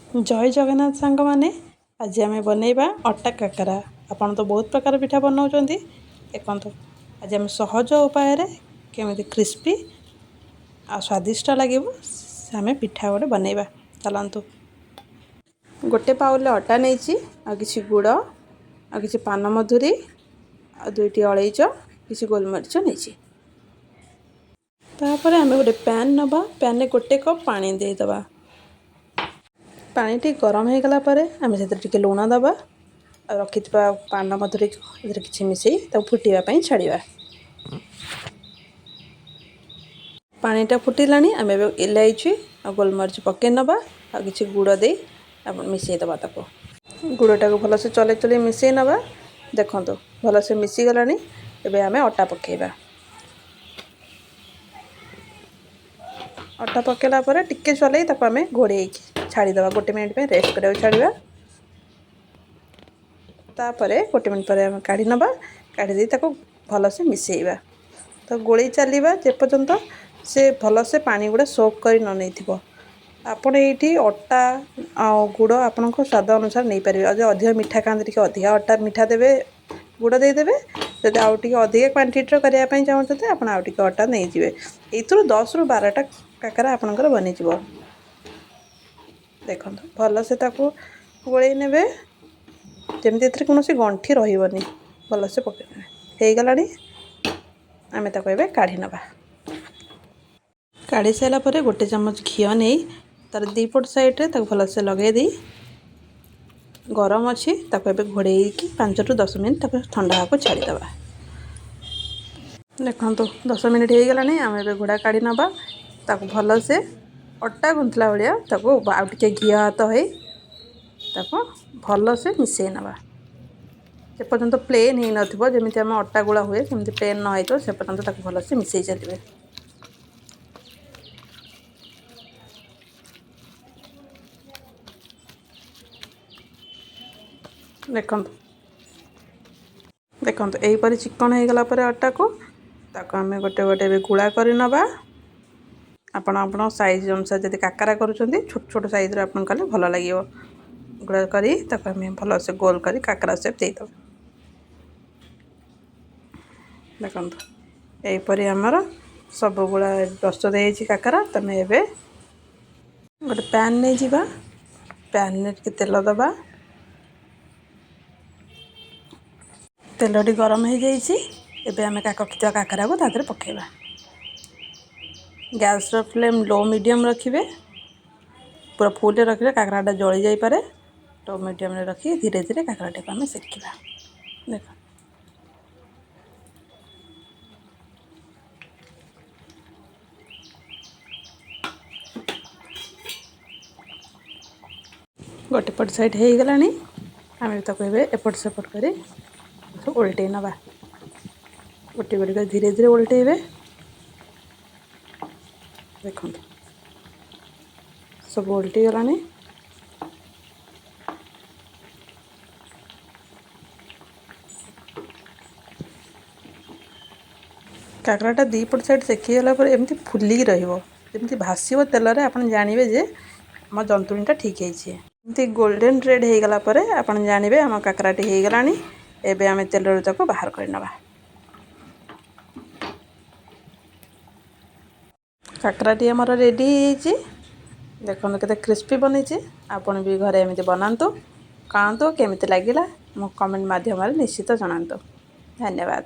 जय जगन्नाथ सांग मैंने आज आम बनइबा अटा काकरा। आपन तो बहुत प्रकार पिठा बनाऊँच देखो। आज आम सहज उपाय केमी क्रिस्पी आ स्वादिष्ट लगे आम पिठा गोटे बनइबा। चलतु गोटे पाउल अटा नहीं आ कि गुड़ आ कि पान मधुरी आ दुईटी अलैच किसी गोलमरीच नहीं। तापर आम गोटे पैन नवा पैन गोटे कप पानी देदबा। पानी टी गरम हो गला आम से लुण दबा रखि पान मधुरी कि मिसई फुटापी छाड़ा। पानीटा फुटिला आम इलायची आ गोलमरीच पकई नवा आ कि गुड़ दे मिसईदबा। गुड़टा को भलसे चले चले मिसई नवा। देखो भलसे मिसीगला एबे आम अटा पकेबा। अटा पकेला टिके चल आम घोड़े छाड़ीदे गोटे मिनिट में रेस्ट करा छाड़ा। तापर गोटे मिनिट पर आम काढ़ी नवा काढ़ी भलसे मिसेइबा। तो गोली चलवा जेपर्यंत से भलसे पानी गुड़ा सोक कर न नहीं। आपड़ ये अटा गुड़ आपण स्वाद अनुसार नहीं पारे। अधिक मीठा खाते कि अधिक अटा मीठा देवे गुड़ देदेवे। जब आउ टे अधिक क्वांटिटी करने चाहते आप अटा नहीं जाए। ये 10 ରୁ 12टा काकरा आपणकर बनी। देखो भलसे गोल ने जमी कौन गंठी रही भलसे पकड़े होगला। आम काढ़ी नवा। काढ़ी सारापर गोटे चमच घी नहीं तार दीपट साइड्रे भलसे लगे दी गरम अच्छी घोड़े 5 ରୁ 10 मिनट ठंडा को छाड़ीदे। देखो 10 मिनट होगला आम ए घोड़ा काढ़ी नवा भलसे अटा गुंथला भाया आउ टे घी हाथ हो भलसे मिसई नवा। जेपर्यंत प्लेन ही नथिबो जमी आम अटा गुला हुए सेमती प्लेन न हो से पर्यंत भलसे मिसई चलिए। देखो देखो यहीपर चिकन हो गला अटा को आम गोटे गोटे गुड़ा कर नवा। आपण साइज अनुसार जब काकरा करुँच छोट छोट साइज आपन कले भल लगे गुड़ा करी भलसे गोल कर काकरा सेप देदेव। देखो यहीपर आमर सब गुड़ा प्रस्तुत हो काकरा। तुम ए गोटे पैन नहीं जावा पैन के तेल दबा। तेलटी गरम हो जाए आम रखिथा काकरा को तादर पकेबा। गैस फ्लेम लो मीडियम रखिए। पूरा फुल रखिए काकराटा जली जापे। लो मीडियम रखी धीरे धीरे काकराटी को आम सेकिबा। देखो गोटे पट साइड हो गला आम एपट सेपट कर उल्टे नवा। गोटे गोटे धीरे धीरे उल्टेबे। देखो सब उल्टी गला। काकराटा दीपट साइड सेकीगला एमती फुलिकी रमती भाषिब तेल आप जानवे जे आम जंतुणीटा ठीक है। गोल्डन रेड हो गला आप जानवे आम काकराटी हो गला। एबे आम तेल बाहर कर नवा। काकराटी आमर रेडी हो। देखो के क्रिस्पी बनी। आपन भी घरे एमती बनातु खातु केमिति लगिला मो कमेंट माध्यम निश्चित जनातु। धन्यवाद।